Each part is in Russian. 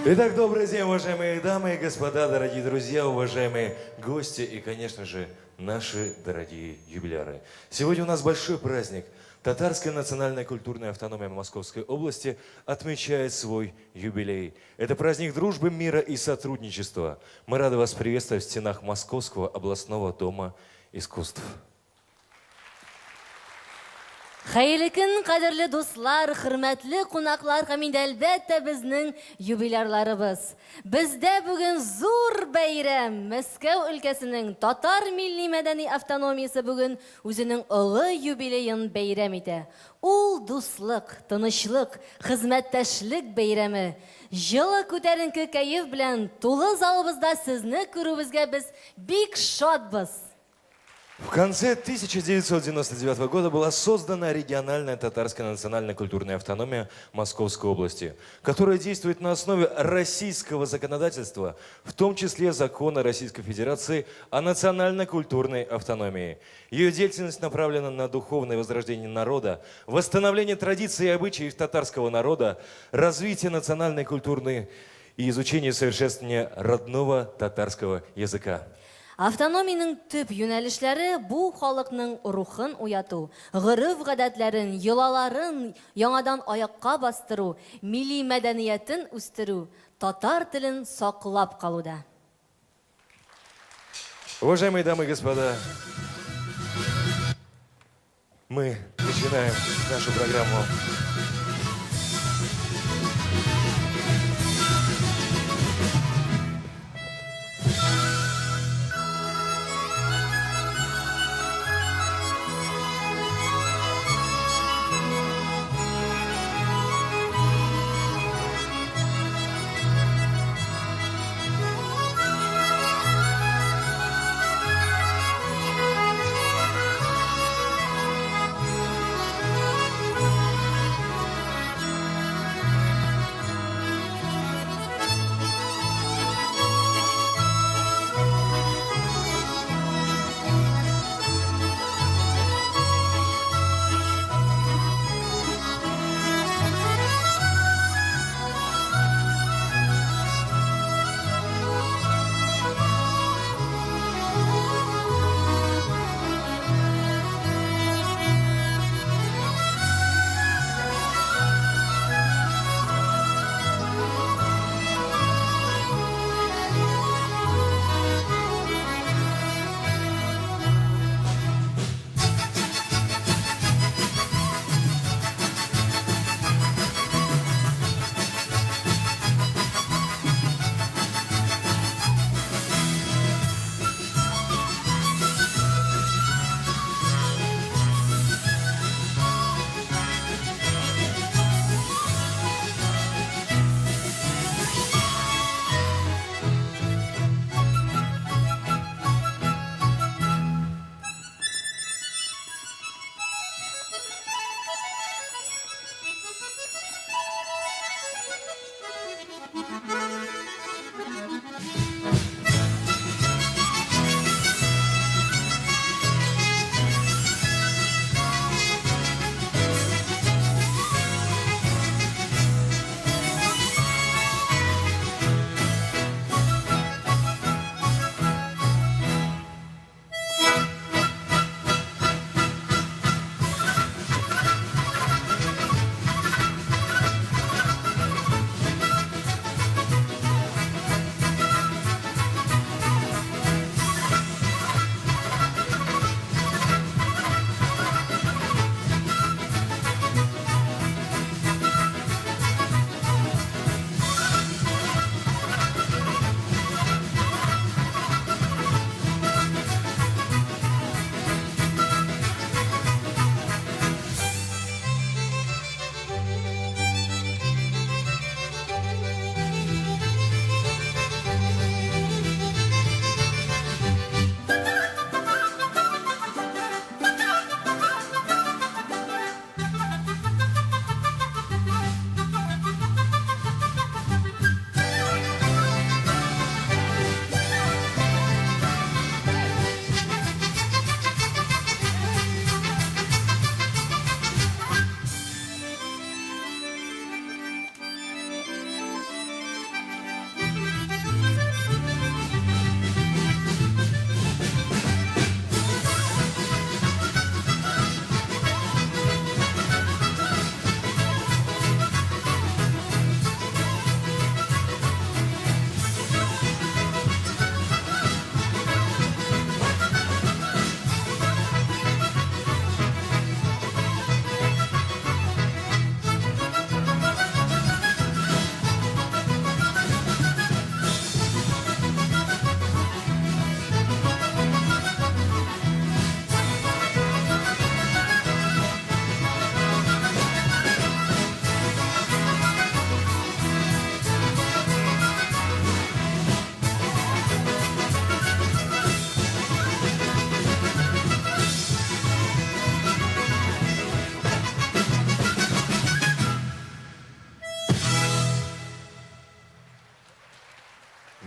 Итак, добрый день, уважаемые дамы и господа, дорогие друзья, уважаемые гости и, конечно же, наши дорогие юбиляры. Сегодня у нас большой праздник. Татарская национальная культурная автономия Московской области отмечает свой юбилей. Это праздник дружбы, мира и сотрудничества. Мы рады вас приветствовать в стенах Московского областного дома искусств. Хәерле көн, кадерле дуслар, хөрмәтле кунаклар һәм инде әлбәттә безнең юбилярларыбыз. Бездә бүген зур бәйрәм. Мәскәү өлкәсенең татар милли мәдәни автономиясе бүген үзенең олы юбилеен бәйрәм итә. Ул дуслык, тынычлык, хезмәттәшлек бәйрәме. Җылы күтәренке кәеф белән тулы залыбызда сезне күрүебезгә без бик шатбыз. В конце 1999 года была создана региональная татарская национальная культурная автономия Московской области, которая действует на основе российского законодательства, в том числе закона Российской Федерации о национально-культурной автономии. Ее деятельность направлена на духовное возрождение народа, восстановление традиций и обычаев татарского народа, развитие национальной культурной и изучение и совершенствование родного татарского языка. Автономиянең төп юнәлешләре бу халыкның рухын уяту, гырыф-гадәтләрен, йолаларын яңадан аякка бастыру, милли мәдәниятен үстерү, татар телен саклап калуда. Уважаемые дамы и господа, мы начинаем нашу программу.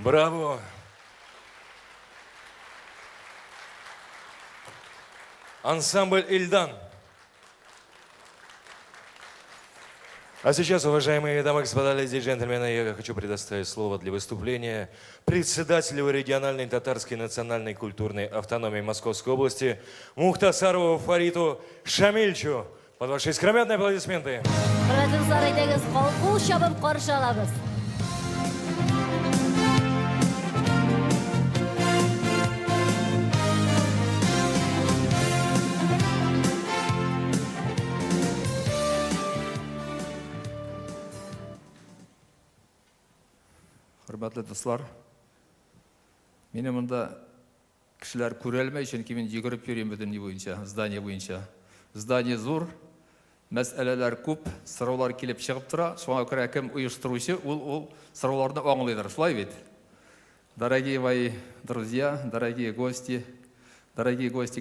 Браво! Ансамбль «Ильдан». А сейчас, уважаемые дамы и господа, леди и джентльмены, я хочу предоставить слово для выступления председателю региональной татарской национальной культурной автономии Московской области Мухтасарову Фариту Шамильчу. Под ваши искрометные аплодисменты. Hurmatli saroydagi qo'l chopib qarshi olamiz. Hürmetli dostlar, meni bunda kişiler көрелмей, çünkü мен жүгіріп йөрим бөтен буенча, здание буенча. Здание зур, мәсьәләләр күп, сораулар килеп чыгып тора. Шуңа күрә кем оештыручы, ул сорауларны аңлыйдыр. Шулай бит? Дорогие мои друзья, дорогие гости,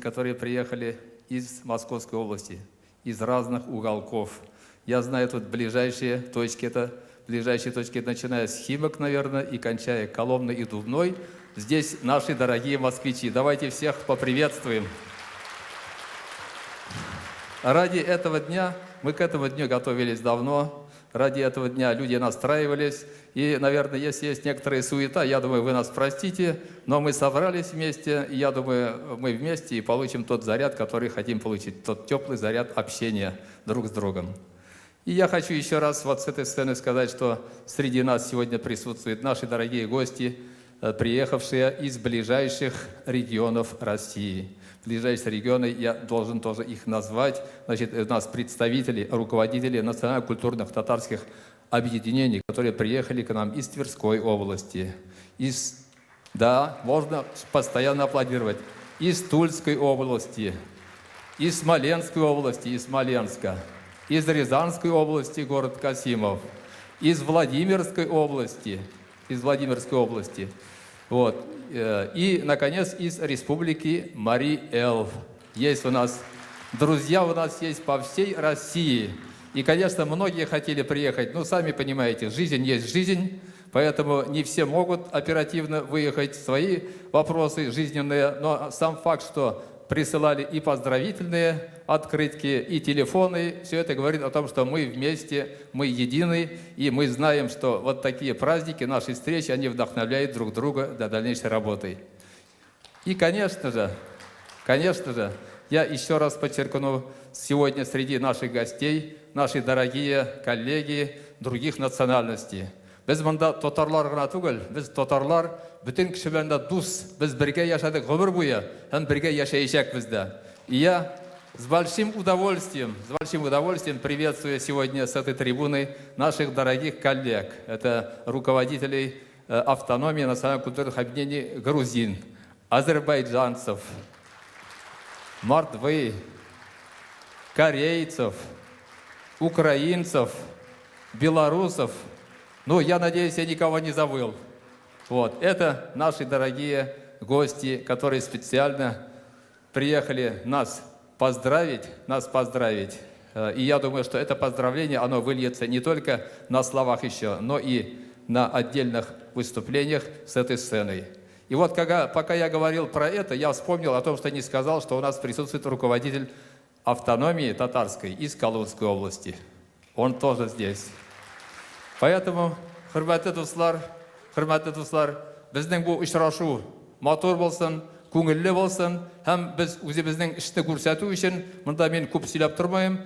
которые приехали из Московской области, из разных уголков. Я знаю тут ближайшие точки, начиная с Химок, наверное, и кончая Коломной и Дубной. Здесь наши дорогие москвичи. Давайте всех поприветствуем. Ради этого дня, мы к этому дню готовились давно, ради этого дня люди настраивались. И, наверное, если есть некоторая суета, я думаю, вы нас простите, но мы собрались вместе, и я думаю, мы вместе и получим тот заряд, который хотим получить, тот теплый заряд общения друг с другом. И я хочу еще раз вот с этой сцены сказать, что среди нас сегодня присутствуют наши дорогие гости, приехавшие из ближайших регионов России. Ближайшие регионы, я должен тоже их назвать. Значит, у нас представители, руководители национально-культурных татарских объединений, которые приехали к нам из Тверской области, да, можно постоянно аплодировать, из Тульской области, из Смоленской области, из Смоленска, из Рязанской области, город Касимов, из Владимирской области, вот. И, наконец, из республики Мари-Эл. Есть у нас друзья, у нас есть по всей России. И, конечно, многие хотели приехать, но сами понимаете, жизнь есть жизнь, поэтому не все могут оперативно выехать, свои вопросы жизненные, но сам факт, что присылали и поздравительные открытки, и телефоны. Все это говорит о том, что мы вместе, мы едины, и мы знаем, что вот такие праздники, наши встречи, они вдохновляют друг друга для дальнейшей работы. И, конечно же, я еще раз подчеркну, сегодня среди наших гостей, наши дорогие коллеги других национальностей. Без мында татарлар гына түгел, без татарлар бүтән кеше белән дә дус, без бергә яшәдек гомер буе, һәм бергә яшәячәкбез дә. И я с большим удовольствием приветствую сегодня с этой трибуны наших дорогих коллег. Это руководителей автономии национально-культурных объединений грузин, азербайджанцев, мордвы, корейцев, украинцев, белорусов. Ну, я надеюсь, я никого не забыл. Вот. Это наши дорогие гости, которые специально приехали нас поздравить. И я думаю, что это поздравление, оно выльется не только на словах еще, но и на отдельных выступлениях с этой сценой. И вот пока я говорил про это, я вспомнил о том, что не сказал, что у нас присутствует руководитель автономии татарской из Калужской области. Он тоже здесь. Поэтому, хөрмәтле дуслар, безнең бу очрашу матур булсын, күңелле булсын, һәм без үзебезнең эшне күрсәтү өчен, монда мин күп сөйләп тормыйм,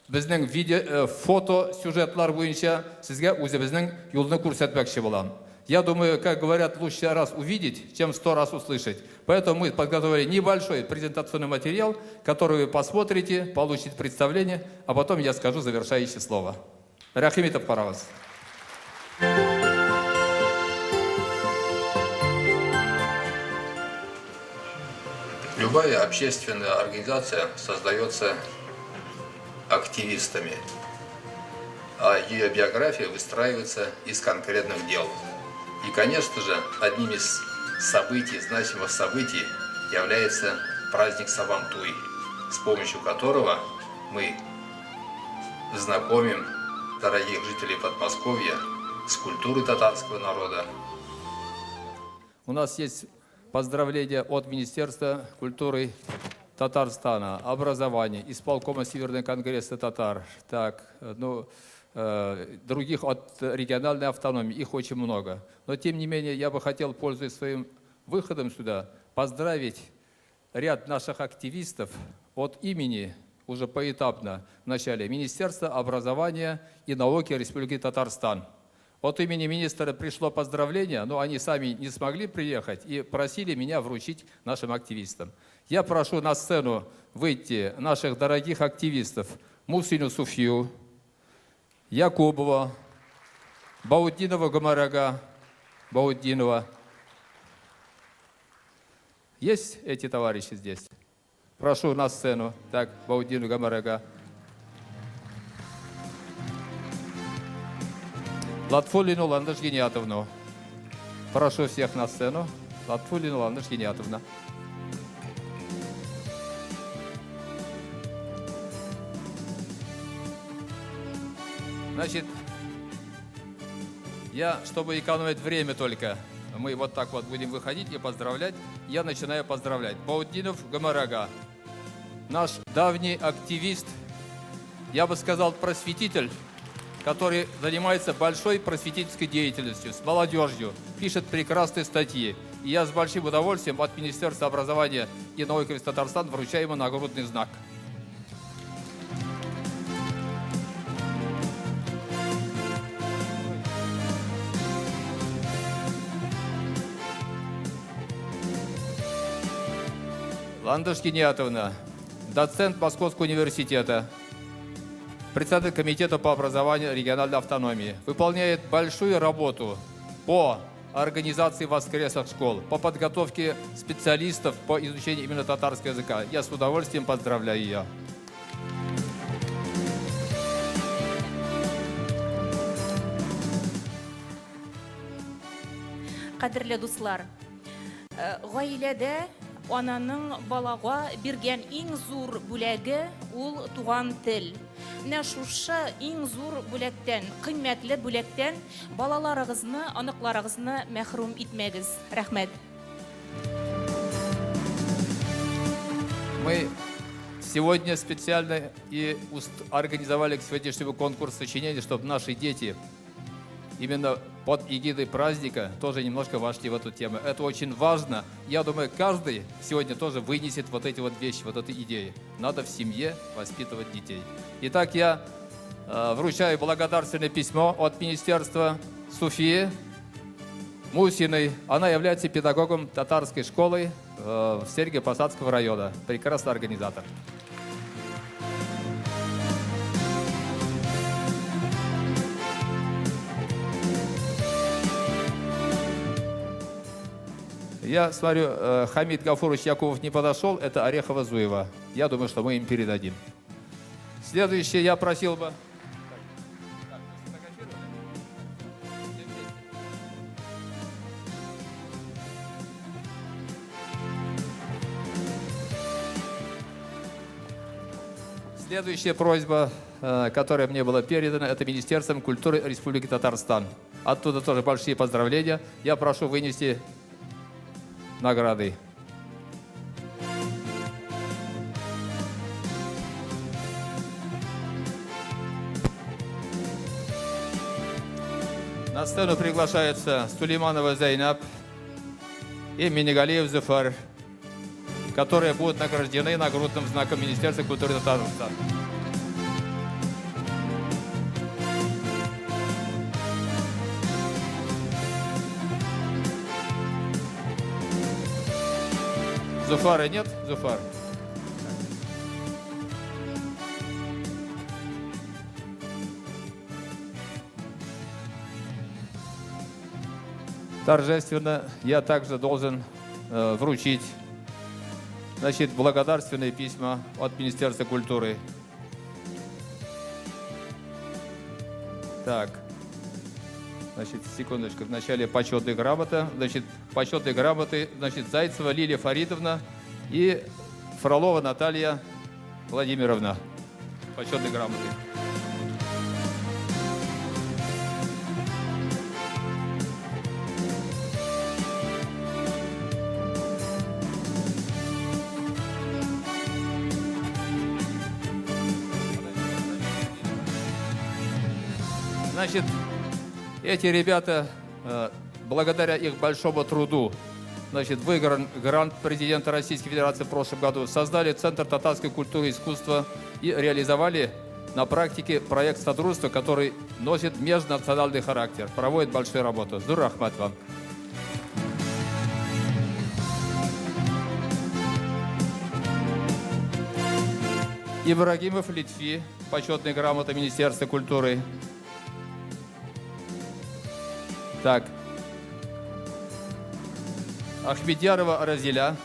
безнең фото сюжетлар буенча сезгә үзебезнең юлны күрсәтмәкче булам. Я думаю, как говорят, лучше раз увидеть, чем 100 раз услышать. Поэтому мы подготовили небольшой презентационный материал, который вы посмотрите, получите представление, а потом я скажу завершающее слово. Рахимитов Паравас. Любая общественная организация создается активистами, а ее биография выстраивается из конкретных дел. И, конечно же, одним из значимых событий является праздник Сабантуй, с помощью которого мы знакомим дорогих жителей Подмосковья с культурой татарского народа, у нас есть поздравления от Министерства культуры Татарстана, образования, исполкома Северного конгресса татар, так, других от региональной автономии, их очень много. Но тем не менее, я бы хотел, пользуясь своим выходом сюда, поздравить ряд наших активистов от имени, уже поэтапно, вначале Министерства образования и науки Республики Татарстан. От имени министра пришло поздравление, но они сами не смогли приехать и просили меня вручить нашим активистам. Я прошу на сцену выйти наших дорогих активистов Мусину Суфию, Якубова, Баудинова Гамарага, Баудинова. Есть эти товарищи здесь? Прошу на сцену. Так, Баудину Гамарага. Латфулину Ландыш Гениатовну. Прошу всех на сцену. Латфулину Ландыш Гениатовна. Значит, я, чтобы экономить время только, мы вот так вот будем выходить и поздравлять. Я начинаю поздравлять. Баудинов Гамарага, наш давний активист, я бы сказал, просветитель, который занимается большой просветительской деятельностью, с молодежью, пишет прекрасные статьи. И я с большим удовольствием от Министерства образования и науки Татарстана вручаю ему нагрудный знак. Ландыш Гениатовна, доцент Московского университета, председатель комитета по образованию региональной автономии, выполняет большую работу по организации воскресных школ, по подготовке специалистов по изучению именно татарского языка. Я с удовольствием поздравляю ее. Кадерле дуслар, гаиләдә ананың балага биргән иң зур бүләге ул туган тел. Менә шушы иң зур бүләктән, кыйммәтле бүләктән балаларыгызны, аныкларыгызны мәхрүм итмәгез. Рәхмәт. Мы сегодня специально и организовали к сегодняшнему конкурс сочинений, чтобы наши дети именно под эгидой праздника тоже немножко вошли в эту тему. Это очень важно. Я думаю, каждый сегодня тоже вынесет вот эти вот вещи, вот эти идеи. Надо в семье воспитывать детей. Итак, я вручаю благодарственное письмо от Министерства Суфии Мусиной. Она является педагогом татарской школы в Сергиево-Посадского района. Прекрасный организатор. Я смотрю, Хамид Гафурович Якубов не подошел, это Орехова-Зуева. Я думаю, что мы им передадим. Следующее я просил бы... Следующая просьба, которая мне была передана, это Министерством культуры Республики Татарстан. Оттуда тоже большие поздравления. Я прошу вынести награды. На сцену приглашаются Сулейманова Зайнаб и Минигалиев Зуфар, которые будут награждены нагрудным знаком Министерства культуры Татарстана. Зуфара нет? Зуфар. Торжественно я также должен вручить, значит, благодарственные письма от Министерства культуры. Так. Значит, секундочку, вначале почетная грамота. Значит, почетные грамоты, значит, Зайцева Лилия Фаридовна и Фролова Наталья Владимировна. Почетные грамоты. Значит, эти ребята, благодаря их большому труду, значит, выигран грант президента Российской Федерации в прошлом году, создали Центр татарской культуры и искусства и реализовали на практике проект сотрудничества, который носит межнациональный характер, проводит большую работу. Зур рахмат вам. Ибрагимов Литфи, почетная грамота Министерства культуры. Так. Ахмедьярова Разиля.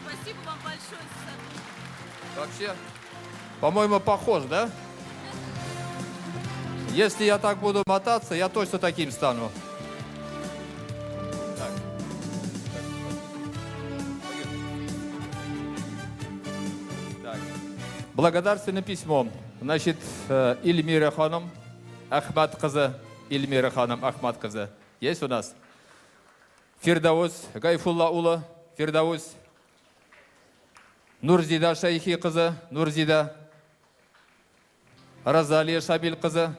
Спасибо вам большое за Вообще, по-моему, похож, да? Если я так буду мотаться, я точно таким стану. Так. Так. Благодарственным письмом. Значит, Ильмира ханом, Ахмад кызы, Ильмира ханом, Ахмад кызы. Есть у нас? Фирдаус, Гайфулла улы, Фирдаус. Нурзида Шайхи кызы, Нурзида. Разалия Шабил кызы.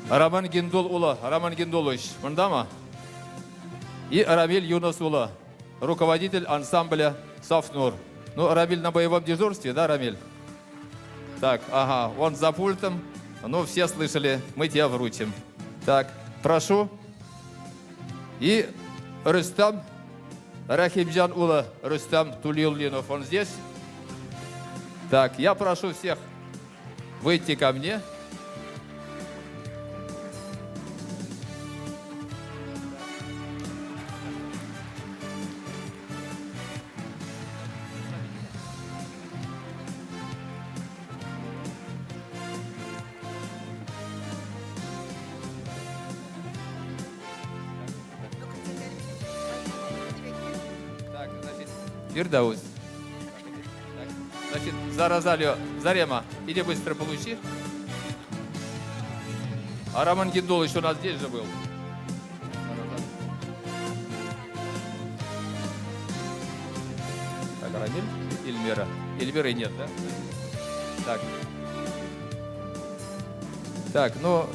Роман Гиндул улы, Роман Гиндулович. Мында ма? И Рамиль Юнус улы, руководитель ансамбля Софнур. Ну, Рамиль на боевом дежурстве, да, Рамиль? Так, ага, он за пультом. Ну, все слышали, мы тебя вручим. Так, прошу. И Рустам Рахимджан улы, Рустам Тулиуллинов, он здесь? Так, я прошу всех выйти ко мне. Так, значит, Фирдаус. Так, значит, за Розалию, Зарема, иди быстро получи. А Роман Гиндулович у нас здесь же был. Так, Рамиль, Ильмира. Ильмиры нет, да? Так. Так, ну,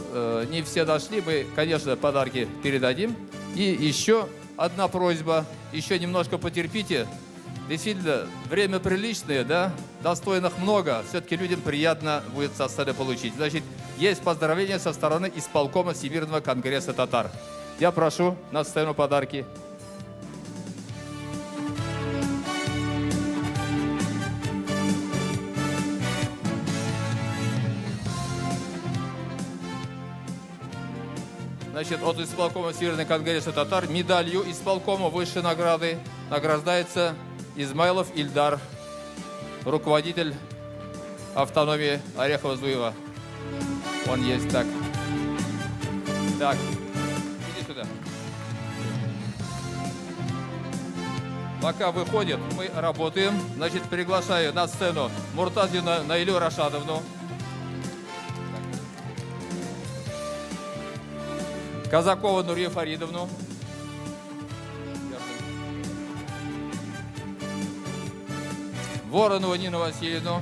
не все дошли, мы, конечно, подарки передадим. И еще одна просьба, еще немножко потерпите. Действительно, время приличное, да, достойных много. Все-таки людям приятно будет со сцены получить. Значит, есть поздравления со стороны исполкома Всемирного конгресса татар. Я прошу на сцену подарки. Значит, от исполкома Всемирного конгресса татар медалью исполкома высшей награды награждается Измайлов Ильдар, руководитель автономии Орехово-Зуева. Он есть, так. Так, иди сюда. Пока выходит, мы работаем. Значит, приглашаю на сцену Муртазину Наилю Рашадовну. Казакова Нурия Фаридовну. Воронову Нину Васильевну.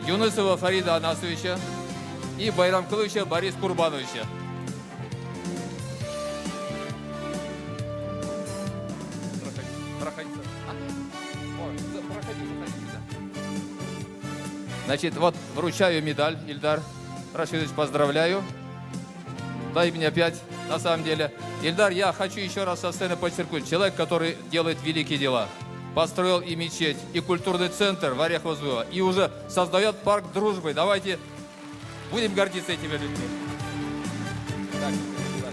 Юнусова Фарида Анасовича и Байрамкуловича Бориса Курбановича. Проходи сюда. Значит, вот вручаю медаль, Ильдар Рашидович, поздравляю. Дай мне 5, на самом деле. Ильдар, я хочу еще раз со сцены подчеркнуть. Человек, который делает великие дела. Построил и мечеть, и культурный центр в Орехово-Зуево, и уже создает парк дружбы. Давайте будем гордиться этими людьми. Так, сюда.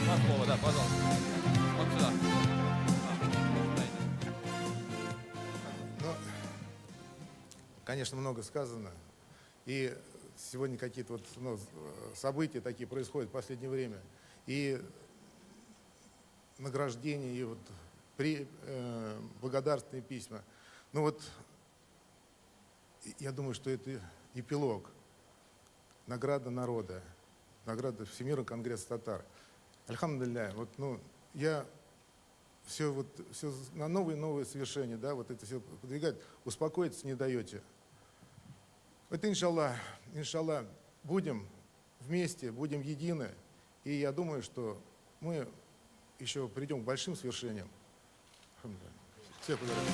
На слово, да, пожалуйста. Вот сюда. Ну, конечно, много сказано. И сегодня какие-то вот, события такие происходят в последнее время. И награждения, и вот благодарственные письма. Ну вот, я думаю, что это эпилог. Награда народа, награда Всемирного конгресса татар. Альхамдулилля, вот, я все на новые совершения, да, вот это все подвигать, успокоиться не даете. Вот иншаллах, будем вместе, будем едины, и я думаю, что мы еще придем к большим свершениям. Альхамдулилля. Всех благодарю.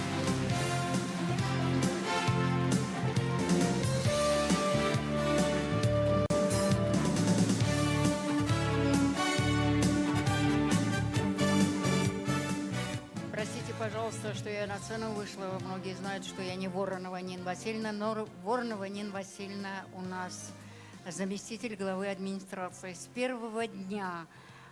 Простите, пожалуйста, что я на сцену вышла. Многие знают, что я не Воронова Нина Васильевна, но Воронова Нина Васильевна у нас заместитель главы администрации. С первого дня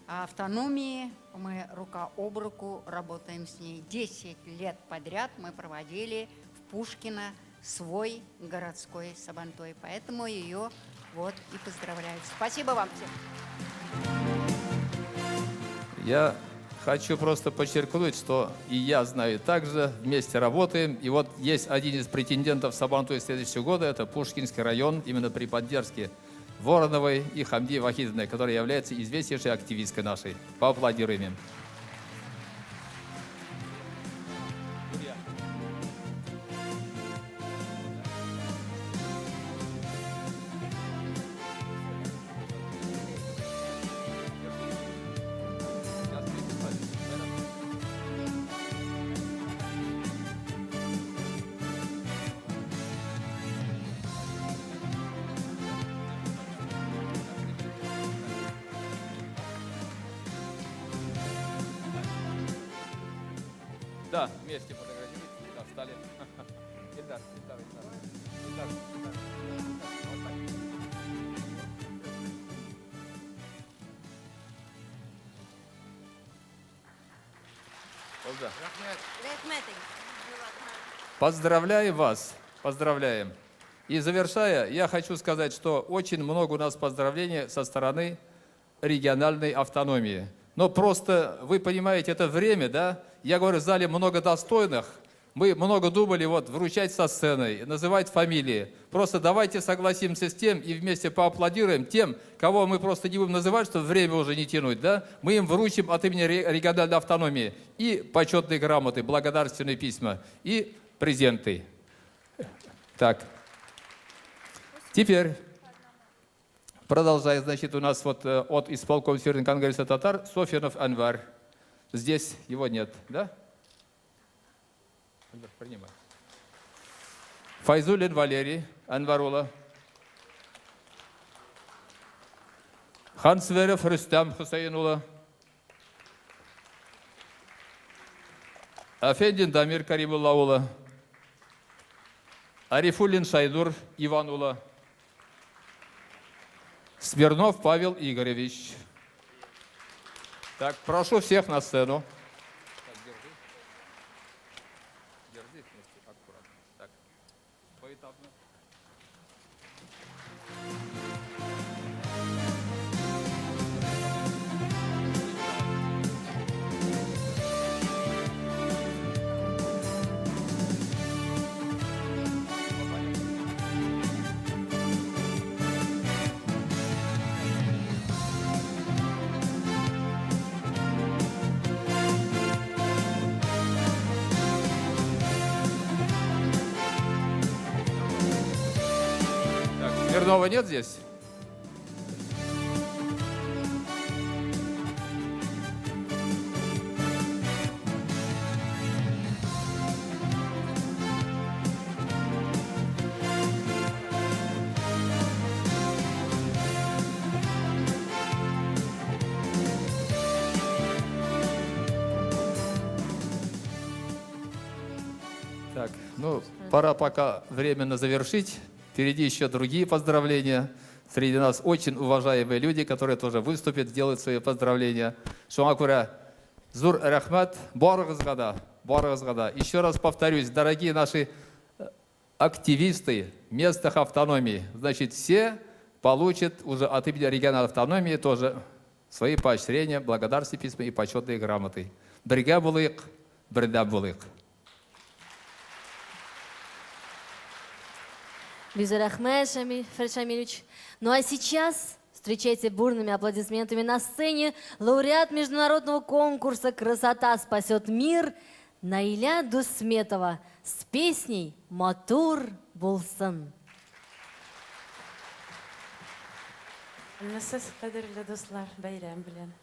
автономии мы рука об руку работаем с ней. 10 лет подряд мы проводили в Пушкино свой городской сабантой. Поэтому ее вот и поздравляю. Спасибо вам всем. Я хочу просто подчеркнуть, что и я знаю также, вместе работаем. И вот есть один из претендентов Сабантуя следующего года, это Пушкинский район, именно при поддержке Вороновой и Хамди Вахидовны, которая является известнейшей активисткой нашей. Поаплодируем им. Да, вместе фотографируйтесь. Да, встали. Ильдар. Вот так. Олда. Поздравляю вас. Поздравляем. И завершая, я хочу сказать, что очень много у нас поздравлений со стороны региональной автономии. Но просто, вы понимаете, это время, да? Я говорю, в зале много достойных. Мы много думали вот вручать со сцены, называть фамилии. Просто давайте согласимся с тем и вместе поаплодируем тем, кого мы просто не будем называть, чтобы время уже не тянуть, да? Мы им вручим от имени региональной автономии и почетные грамоты, благодарственные письма, и презенты. Так. Теперь, продолжая, значит, у нас вот от исполкома Всемирного конгресса татар Софьянов Анвар. Здесь его нет, да? Анвар, принимай. Файзулин Валерий Анварула. Хансверев Рустам Хусейнула. Афендин Дамир Каримуллаула. Арифуллин Шайдур Иванула. Смирнов Павел Игоревич. Так, прошу всех на сцену. Так, держи вместе, аккуратно. Так, поэтапно. Смирнова нет здесь? Так, ну, пора пока временно завершить. Впереди еще другие поздравления. Среди нас очень уважаемые люди, которые тоже выступят, сделают свои поздравления. Шуакура, Зур Рахмат, Боргазгада. Еще раз повторюсь, дорогие наши активисты местных автономий. Значит, все получат уже от имени региональной автономии тоже свои поощрения, благодарственные письма и почетные грамоты. Бірге болайық, бірден болайық. Бизер Ахмед Шамилевич. Ну а сейчас встречайте бурными аплодисментами на сцене лауреат международного конкурса «Красота спасет мир» Наиля Дусметова с песней «Матур булсын». Насыз қадірлі достар, бәйрәм білен.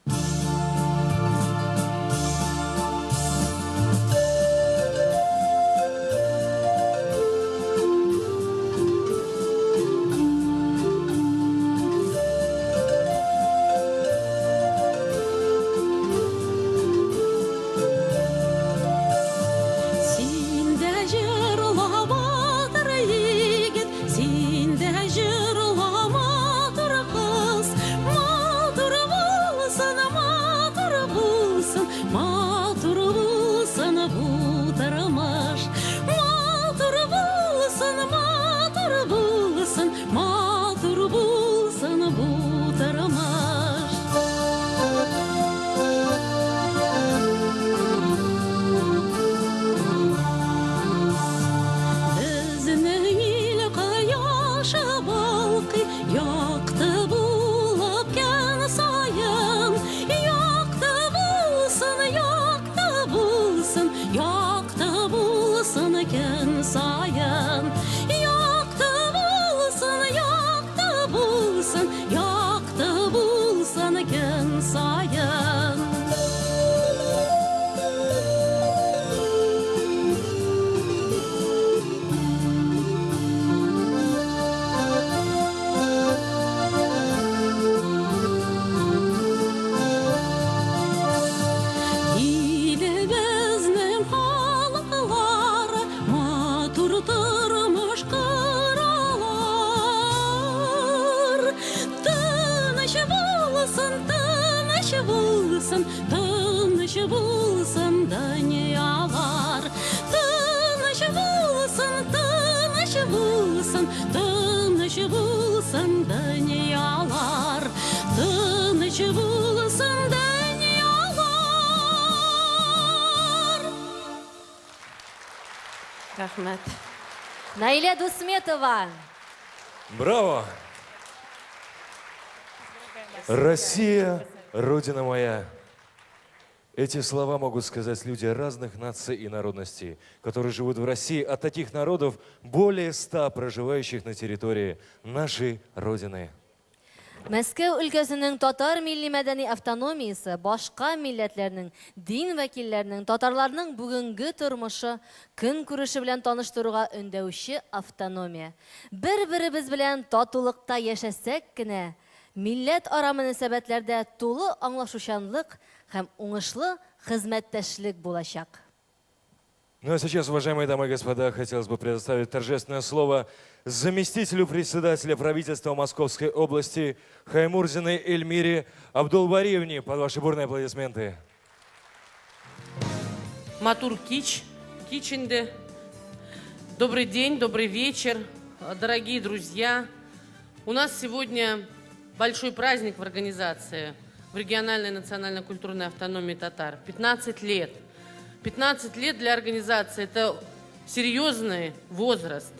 Рахмет. Наиля Дусметова. Браво! Россия, Родина моя. Эти слова могут сказать люди разных наций и народностей, которые живут в России, от таких народов более 100 проживающих на территории нашей Родины. Мәскәү өлкәсенең татар милли мәдәни автономиясе башка милләтләрнең, дин вәкилләренең, татарларның бүгенге тормышы, көн күреше белән таныштыруга өндәүче автономия. Бер-беребез белән татулыкта яшәсәк кенә, милләт ара мөнәсәбәтләрдә тулы аңлашучанлык һәм уңышлы хезмәттәшлек булачак. Ну а сейчас, уважаемые дамы и господа, хотелось бы предоставить торжественное слово заместителю председателя правительства Московской области Хаймурзиной Эльмире Абдулбариевне. Под ваши бурные аплодисменты. Матур Кичинде. Добрый день, добрый вечер, дорогие друзья. У нас сегодня большой праздник в организации, в региональной национально-культурной автономии татар. 15 лет. 15 лет для организации – это серьезный возраст.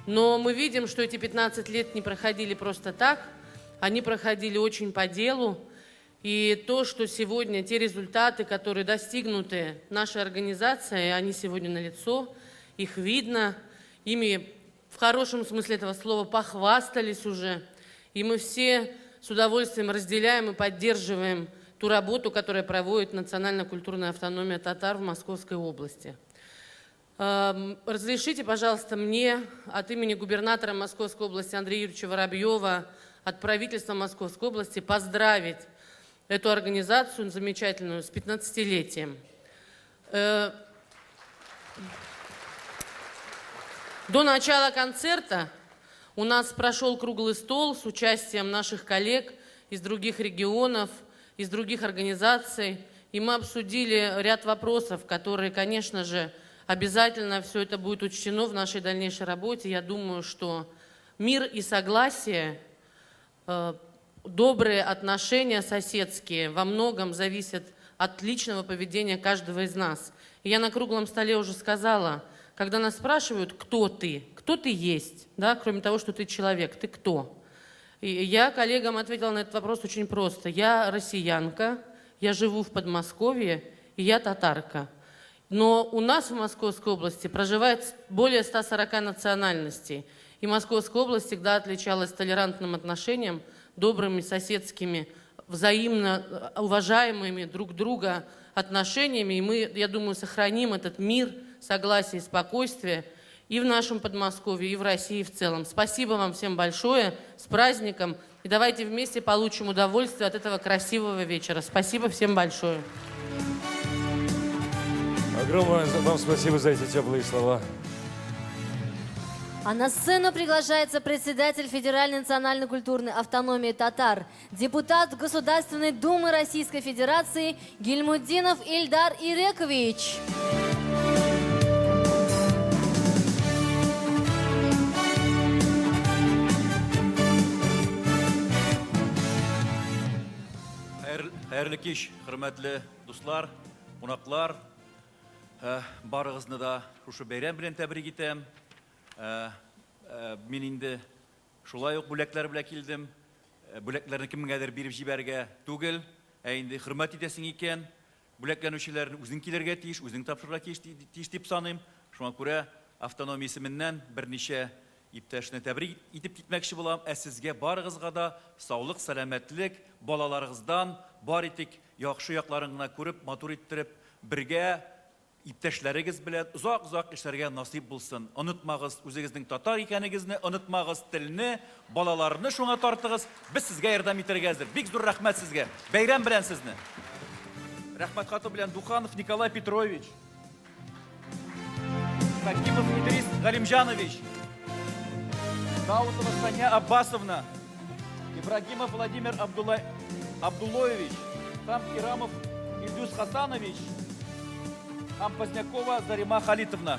Но мы видим, что эти 15 лет не проходили просто так, они проходили очень по делу. И то, что сегодня, те результаты, которые достигнуты нашей организацией, они сегодня налицо, их видно, ими в хорошем смысле этого слова похвастались уже. И мы все с удовольствием разделяем и поддерживаем ту работу, которую проводит национально-культурная автономия татар в Московской области. Разрешите, пожалуйста, мне от имени губернатора Московской области Андрея Юрьевича Воробьева, от правительства Московской области поздравить эту организацию замечательную с 15-летием. До начала концерта у нас прошел круглый стол с участием наших коллег из других регионов, из других организаций, и мы обсудили ряд вопросов, которые, конечно же, Обязательно все это будет учтено в нашей дальнейшей работе. Я думаю, что мир и согласие, добрые отношения соседские во многом зависят от личного поведения каждого из нас. И я на круглом столе уже сказала, когда нас спрашивают, кто ты есть, да, кроме того, что ты человек, ты кто? И я коллегам ответила на этот вопрос очень просто. Я россиянка, я живу в Подмосковье, и я татарка. Но у нас в Московской области проживает более 140 национальностей. И Московская область всегда отличалась толерантным отношением, добрыми соседскими, взаимно уважаемыми друг друга отношениями. И мы, я думаю, сохраним этот мир, согласие и спокойствие и в нашем Подмосковье, и в России в целом. Спасибо вам всем большое, с праздником. И давайте вместе получим удовольствие от этого красивого вечера. Спасибо всем большое. Огромное вам спасибо за эти теплые слова. А на сцену приглашается председатель Федеральной национальной культурной автономии татар, депутат Государственной Думы Российской Федерации Гильмуддинов Ильдар Ирекович. Хәерле кич, хөрмәтле дуслар, кунаклар. Барыгызны да шушы бәйрәм белән тәбрик итәм. Мин инде шулай ук бүләкләр белән килдем. Бүләкләрне кемгәдер биреп җибәргә түгел, инде хөрмәт итәсең икән. Бүләкләнүчеләрне үзең килергә тиеш, үзең тапшырырга тиеш дип саныйм. Шуңа күрә автономия исеменнән берничә иптәшне тәбрик итеп китмәкче булам. Сезгә барыгызга да саулык, сәламәтлек, балаларыгыздан бар итик, яхшы якларын гына күреп, матур иттереп, бергә иптәшләрегез белән узак-узак эшләргә насип булсын. Онытмагыз үзегезнең татар икәнегезне, онытмагыз телне, балаларны шуңа тартыгыз. Без сезгә ярдәм итәргә әзер. Бик зур рәхмәт сезгә. Бәйрәм белән сезне. Рәхмәт хаты белән Духанов Николай Петрович, Хакимов Идрис Галимжанович, Даутова Саня Аббасовна, Ибрагимов Владимир Абдуллоевич, Хам Кирамов Ильдус Хасанович, Хам Позднякова Зарима Халитовна.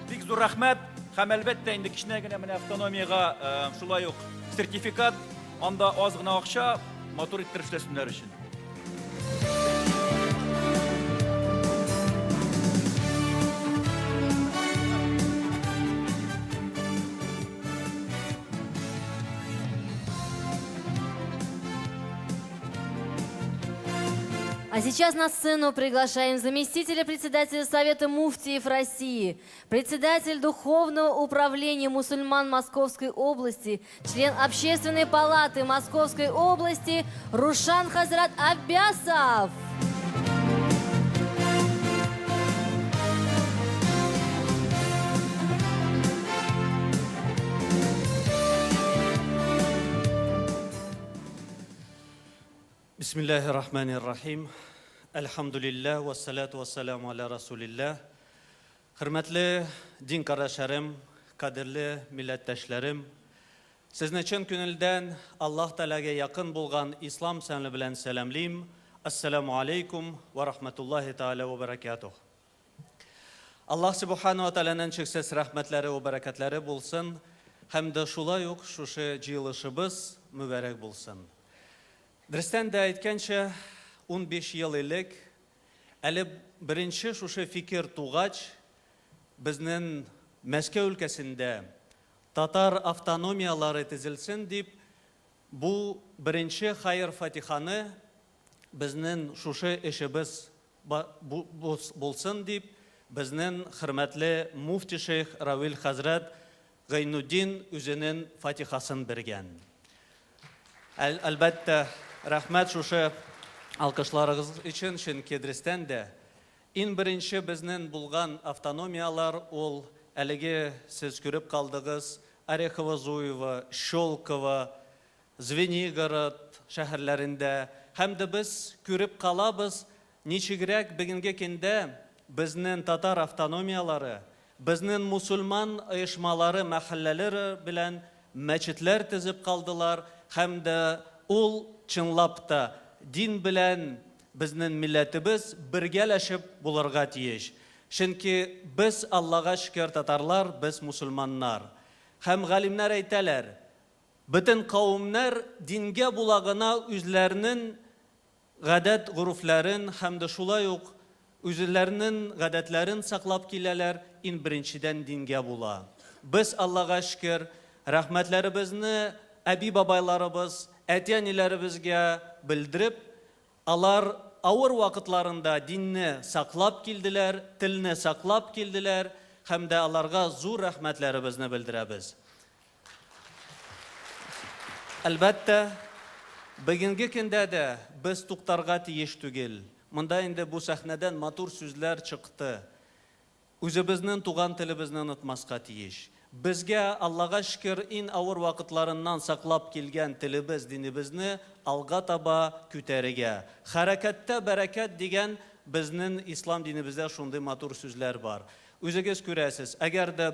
Бик зур рәхмәт. Һәм әлбәттә инде кичнә генә менә автономиягә шулай ук сертификат, анда аз гына акча, матур иттереп эшләсеннәр өчен. А сейчас на сцену приглашаем заместителя председателя Совета муфтиев России, председатель Духовного управления мусульман Московской области, член Общественной палаты Московской области Рушан Хазрат Аббасов. Бисмиллахир-рахманир-рахим. Элхамдулиллах, вассалату вассаламу аля расулиллах. Хөрмәтле дин карашларым, кадерле милләттәшләрем, сезне чын күңелдән Аллаһ Тәгаләгә якын булган ислам сәламе белән сәламлыйм. Ассаламу алейкум ва рахматуллахи тааля ва баракатух. Аллаһ Субхану ва Тәгаләнең чиксез рәхмәтләре ва баракатлары булсын, һәм дә шулай ук шушы җыелышыбыз мүбәрәк булсын. Дөрестән дә әйткәнчә, 15 ел элек, әле беренче шушы фикер тугач, безнең Мәскәү өлкәсендә татар автономиялары төзелсен дип, бу беренче хайыр фатиханы безнең шушы эшебез булсын дип, безнең хөрмәтле муфти шейх Равил хәзрәт Гайнуддин үзенең фатихасын бергән. Әлбәттә, рәхмәт шушы алкышларыгыз өчен, чөнки дөрестән дә иң беренче безнең булган автономиялар ул әлеге сез күреп калдыгыз Орехово-Зуево, Щелково, Звенигород шәһәрләрендә, һәм дә без күреп калабыз, ничегрәк бүгенге көндә безнең татар автономиялары, безнең мусульман оешмалары, мәхәлләләре белән мәчетләр төзеп калдылар, һәм дә ул чынлап та дин белән безнең милләтебез бергәләшеп булырга тиеш. Чөнки без, Аллага шөкер, татарлар, без мусульманнар. Һәм галимнәр әйтәләр, бөтен кавымнар дингә булагына үзләренең гадәт-гурфларын һәм дә шулай ук үзләренең гадәтләрен саклап киләләр, иң беренчедән дингә була. Без, Аллага шөкер, рәхмәтләребезне әби-бабайларыбыз, әти-әниләребезгә белдереп, алар авыр вакытларында динне саклап килделәр, телне саклап килделәр, һәм дә аларга зур рәхмәтләребезне белдерәбез. Әлбәттә, бүгенге көндә дә без туктарга тиеш түгел. Монда инде бу сәхнәдән матур сүзләр чыкты. Үзебезнең туган телебезне онытмаска тиеш. Безгә, Аллага шөкер, иң авыр вакытларыннан саклап килгән телебез, динебезне алга таба күтәрергә. Хәрәкәттә бәрәкәт дигән безнең ислам динебездә шундый матур сүзләр бар. Үзегез күрәсез, әгәр дә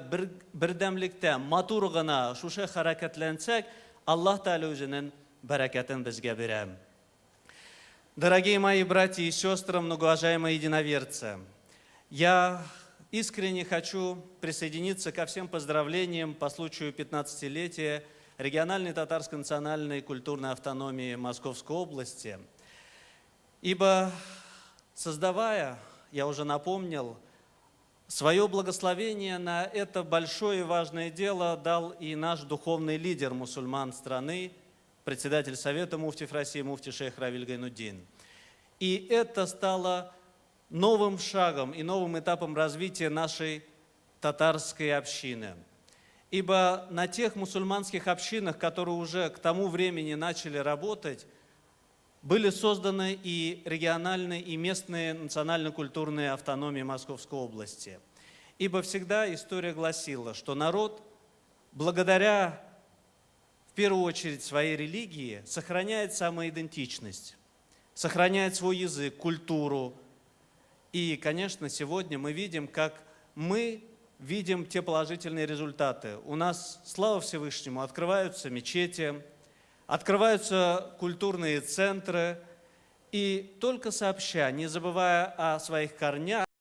бердәмлектә матур гына шушы хәрәкәтләнсәк, Аллаһ Тәгалә үзенең бәрәкәтен безгә бирә. Дорогие мои братья и сестры, многоуважаемые единоверцы, я искренне хочу присоединиться ко всем поздравлениям по случаю 15-летия региональной татарской национальной культурной автономии Московской области. Ибо, создавая, я уже напомнил, свое благословение на это большое и важное дело дал и наш духовный лидер мусульман страны, председатель Совета муфтиев России, муфти шейх Равиль Гайнуддин. И это стало новым шагом и новым этапом развития нашей татарской общины. Ибо на тех мусульманских общинах, которые уже к тому времени начали работать, были созданы и региональные, и местные национально-культурные автономии Московской области. Ибо всегда история гласила, что народ, благодаря, в первую очередь, своей религии, сохраняет самоидентичность, сохраняет свой язык, культуру. И, конечно, сегодня мы видим, как мы видим те положительные результаты. У нас, слава Всевышнему, открываются мечети, открываются культурные центры. И только сообща, не забывая о своих корнях,